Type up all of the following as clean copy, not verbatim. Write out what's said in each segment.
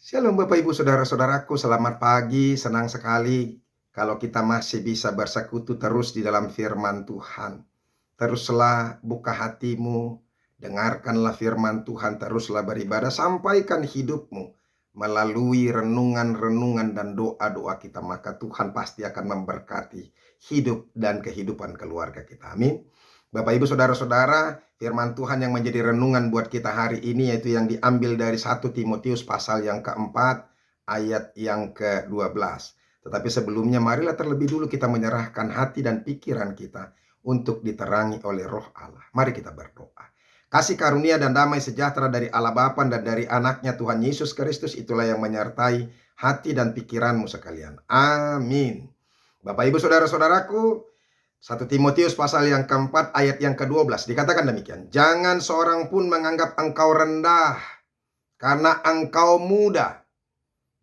Shalom Bapak Ibu Saudara-saudaraku, selamat pagi, senang sekali kalau kita masih bisa bersekutu terus di dalam firman Tuhan. Teruslah buka hatimu, dengarkanlah firman Tuhan, teruslah beribadah, sampaikan hidupmu melalui renungan-renungan dan doa-doa kita, maka Tuhan pasti akan memberkati hidup dan kehidupan keluarga kita. Amin. Bapak Ibu Saudara-saudara, firman Tuhan yang menjadi renungan buat kita hari ini yaitu yang diambil dari 1 Timotius pasal yang keempat ayat yang ke-12. Tetapi sebelumnya marilah terlebih dulu kita menyerahkan hati dan pikiran kita untuk diterangi oleh Roh Allah. Mari kita berdoa. Kasih karunia dan damai sejahtera dari Allah Bapa dan dari anaknya Tuhan Yesus Kristus itulah yang menyertai hati dan pikiranmu sekalian. Amin. Bapak Ibu Saudara-saudaraku, 1 Timotius pasal yang keempat ayat yang ke-12 dikatakan demikian. Jangan seorang pun menganggap engkau rendah karena engkau muda.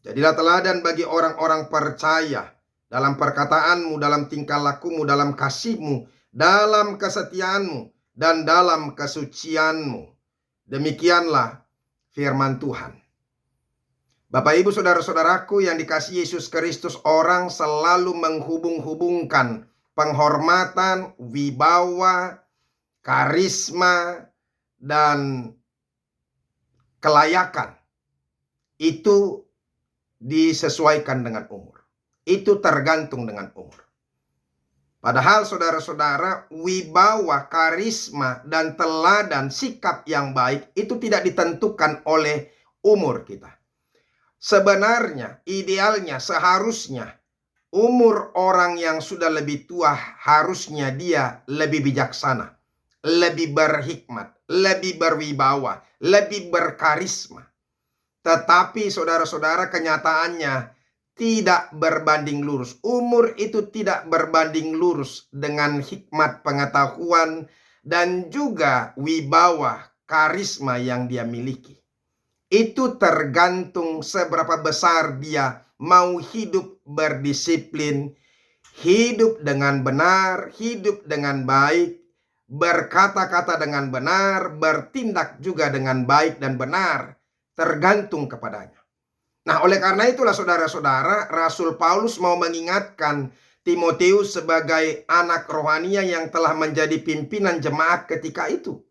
Jadilah teladan bagi orang-orang percaya dalam perkataanmu, dalam tingkah lakumu, dalam kasihmu, dalam kesetiaanmu, dan dalam kesucianmu. Demikianlah firman Tuhan. Bapak Ibu Saudara-saudaraku yang dikasihi Yesus Kristus, orang selalu menghubung-hubungkan penghormatan, wibawa, karisma, dan kelayakan itu disesuaikan dengan umur. Itu tergantung dengan umur. Padahal saudara-saudara, wibawa, karisma, dan teladan sikap yang baik itu tidak ditentukan oleh umur kita. Sebenarnya, idealnya, seharusnya umur orang yang sudah lebih tua harusnya dia lebih bijaksana, lebih berhikmat, lebih berwibawa, lebih berkarisma. Tetapi saudara-saudara, kenyataannya tidak berbanding lurus. Umur itu tidak berbanding lurus dengan hikmat, pengetahuan, dan juga wibawa, karisma yang dia miliki. Itu tergantung seberapa besar dia mau hidup berdisiplin, hidup dengan benar, hidup dengan baik, berkata-kata dengan benar, bertindak juga dengan baik dan benar, tergantung kepadanya. Nah, oleh karena itulah saudara-saudara, Rasul Paulus mau mengingatkan Timotius sebagai anak rohania yang telah menjadi pimpinan jemaat ketika itu.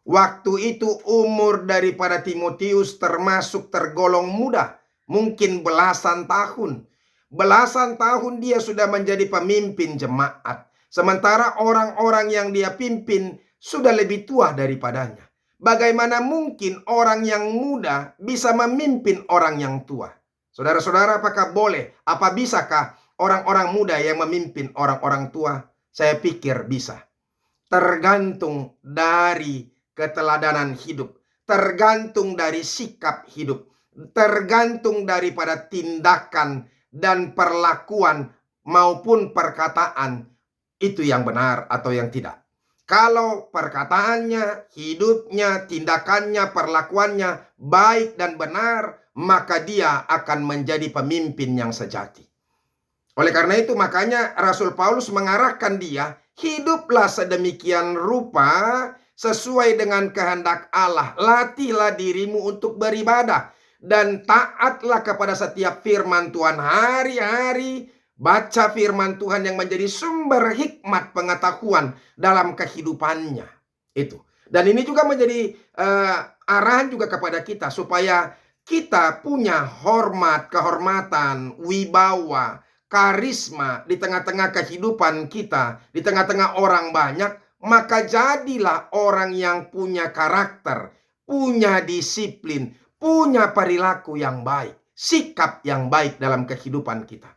Waktu itu umur daripada Timotius termasuk tergolong muda, mungkin belasan tahun. Belasan tahun dia sudah menjadi pemimpin jemaat. Sementara orang-orang yang dia pimpin sudah lebih tua daripadanya. Bagaimana mungkin orang yang muda bisa memimpin orang yang tua? Saudara-saudara, apakah boleh? Apa bisakah orang-orang muda yang memimpin orang-orang tua? Saya pikir bisa. Tergantung dari keteladanan hidup, tergantung dari sikap hidup, tergantung daripada tindakan dan perlakuan maupun perkataan itu yang benar atau yang tidak. Kalau perkataannya, hidupnya, tindakannya, perlakuannya baik dan benar, maka dia akan menjadi pemimpin yang sejati. Oleh karena itu makanya Rasul Paulus mengarahkan dia, hiduplah sedemikian rupa sesuai dengan kehendak Allah. Latihlah dirimu untuk beribadah dan taatlah kepada setiap firman Tuhan hari-hari. Baca firman Tuhan yang menjadi sumber hikmat pengetahuan dalam kehidupannya. Itu. Dan ini juga menjadi arahan juga kepada kita supaya kita punya hormat, kehormatan, wibawa, karisma di tengah-tengah kehidupan kita, di tengah-tengah orang banyak. Maka jadilah orang yang punya karakter, punya disiplin, punya perilaku yang baik, sikap yang baik dalam kehidupan kita.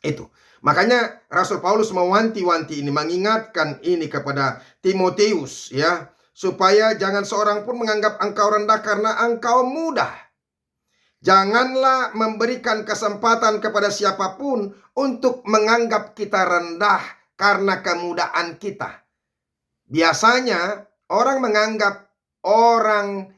Itu. Makanya Rasul Paulus mewanti-wanti ini, mengingatkan ini kepada Timotius ya, supaya jangan seorang pun menganggap engkau rendah karena engkau muda. Janganlah memberikan kesempatan kepada siapapun untuk menganggap kita rendah karena kemudaan kita. Biasanya orang menganggap orang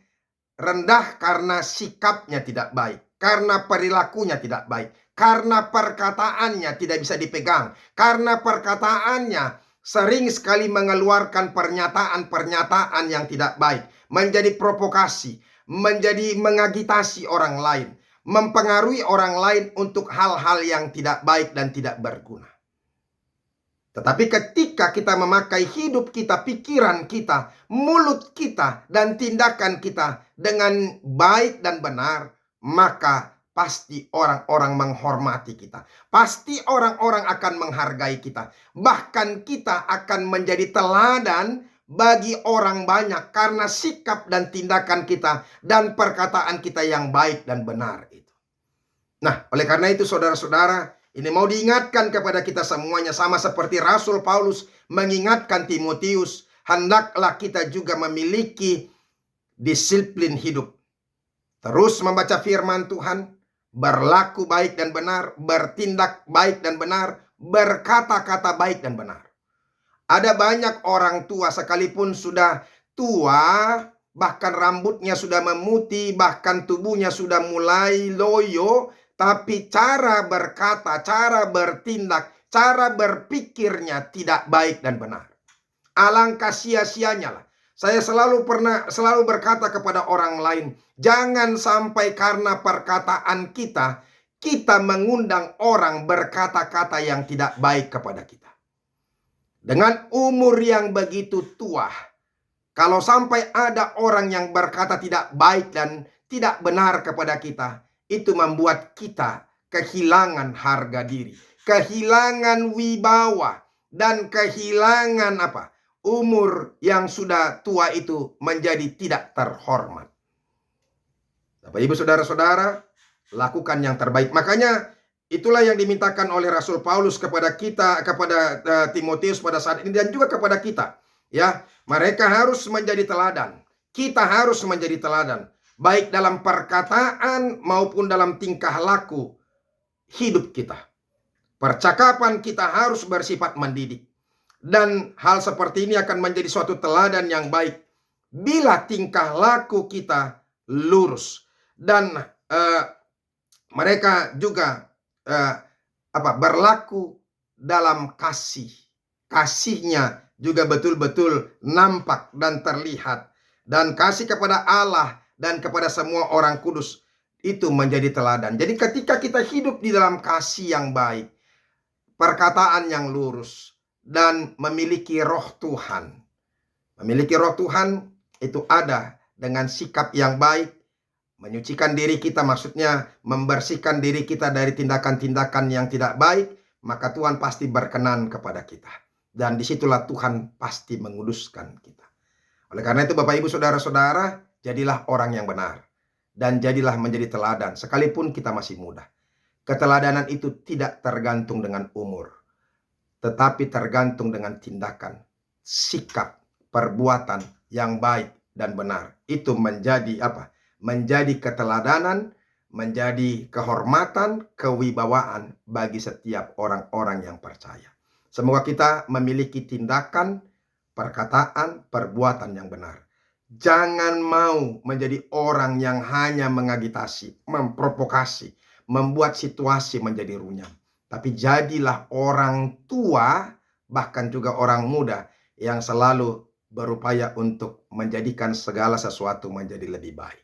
rendah karena sikapnya tidak baik, karena perilakunya tidak baik, karena perkataannya tidak bisa dipegang, karena perkataannya sering sekali mengeluarkan pernyataan-pernyataan yang tidak baik, menjadi provokasi, menjadi mengagitasi orang lain, mempengaruhi orang lain untuk hal-hal yang tidak baik dan tidak berguna. Tetapi ketika kita memakai hidup kita, pikiran kita, mulut kita, dan tindakan kita dengan baik dan benar, maka pasti orang-orang menghormati kita. Pasti orang-orang akan menghargai kita. Bahkan kita akan menjadi teladan bagi orang banyak karena sikap dan tindakan kita dan perkataan kita yang baik dan benar itu. Nah, oleh karena itu saudara-saudara, ini mau diingatkan kepada kita semuanya, sama seperti Rasul Paulus mengingatkan Timotius, hendaklah kita juga memiliki disiplin hidup. Terus membaca firman Tuhan, berlaku baik dan benar, bertindak baik dan benar, berkata-kata baik dan benar. Ada banyak orang tua sekalipun sudah tua, bahkan rambutnya sudah memutih, bahkan tubuhnya sudah mulai loyo, tapi cara berkata, cara bertindak, cara berpikirnya tidak baik dan benar. Alangkah sia-sianya lah. Saya selalu berkata kepada orang lain, jangan sampai karena perkataan kita mengundang orang berkata-kata yang tidak baik kepada kita. Dengan umur yang begitu tua, kalau sampai ada orang yang berkata tidak baik dan tidak benar kepada kita, itu membuat kita kehilangan harga diri, kehilangan wibawa, dan kehilangan umur yang sudah tua itu menjadi tidak terhormat. Bapak Ibu saudara-saudara, lakukan yang terbaik. Makanya itulah yang dimintakan oleh Rasul Paulus kepada kita, kepada Timotius pada saat ini, dan juga kepada kita. Ya, mereka harus menjadi teladan. Kita harus menjadi teladan, baik dalam perkataan maupun dalam tingkah laku hidup kita. Percakapan kita harus bersifat mendidik. Dan hal seperti ini akan menjadi suatu teladan yang baik bila tingkah laku kita lurus. Dan mereka juga berlaku dalam kasih. Kasihnya juga betul-betul nampak dan terlihat. Dan kasih kepada Allah dan kepada semua orang kudus itu menjadi teladan. Jadi ketika kita hidup di dalam kasih yang baik, perkataan yang lurus, dan memiliki roh Tuhan. Memiliki roh Tuhan itu ada dengan sikap yang baik, menyucikan diri kita, maksudnya membersihkan diri kita dari tindakan-tindakan yang tidak baik, maka Tuhan pasti berkenan kepada kita. Dan disitulah Tuhan pasti menguduskan kita. Oleh karena itu Bapak Ibu saudara-saudara, jadilah orang yang benar. Dan jadilah menjadi teladan sekalipun kita masih muda. Keteladanan itu tidak tergantung dengan umur, tetapi tergantung dengan tindakan, sikap, perbuatan yang baik dan benar. Itu menjadi menjadi keteladanan, menjadi kehormatan, kewibawaan bagi setiap orang-orang yang percaya. Semoga kita memiliki tindakan, perkataan, perbuatan yang benar. Jangan mau menjadi orang yang hanya mengagitasi, memprovokasi, membuat situasi menjadi runyam. Tapi jadilah orang tua, bahkan juga orang muda yang selalu berupaya untuk menjadikan segala sesuatu menjadi lebih baik.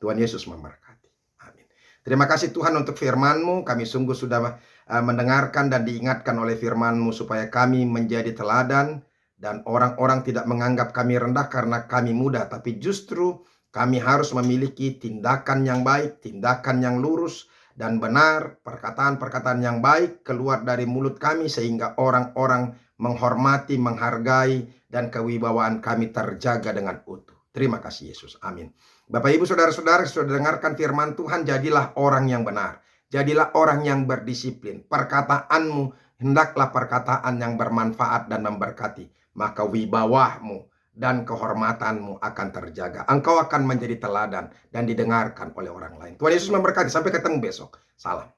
Tuhan Yesus memberkati. Amin. Terima kasih Tuhan untuk firman-Mu. Kami sungguh sudah mendengarkan dan diingatkan oleh firman-Mu supaya kami menjadi teladan dan orang-orang tidak menganggap kami rendah karena kami muda, tapi justru kami harus memiliki tindakan yang baik, tindakan yang lurus dan benar, perkataan-perkataan yang baik keluar dari mulut kami sehingga orang-orang menghormati, menghargai, dan kewibawaan kami terjaga dengan utuh. Terima kasih Yesus. Amin. Bapak Ibu saudara-saudara, sudah dengarkan firman Tuhan, jadilah orang yang benar. Jadilah orang yang berdisiplin. Perkataanmu hendaklah perkataan yang bermanfaat dan memberkati. Maka wibawahmu dan kehormatanmu akan terjaga. Engkau akan menjadi teladan dan didengarkan oleh orang lain. Tuhan Yesus memberkati. Sampai ketemu besok. Salam.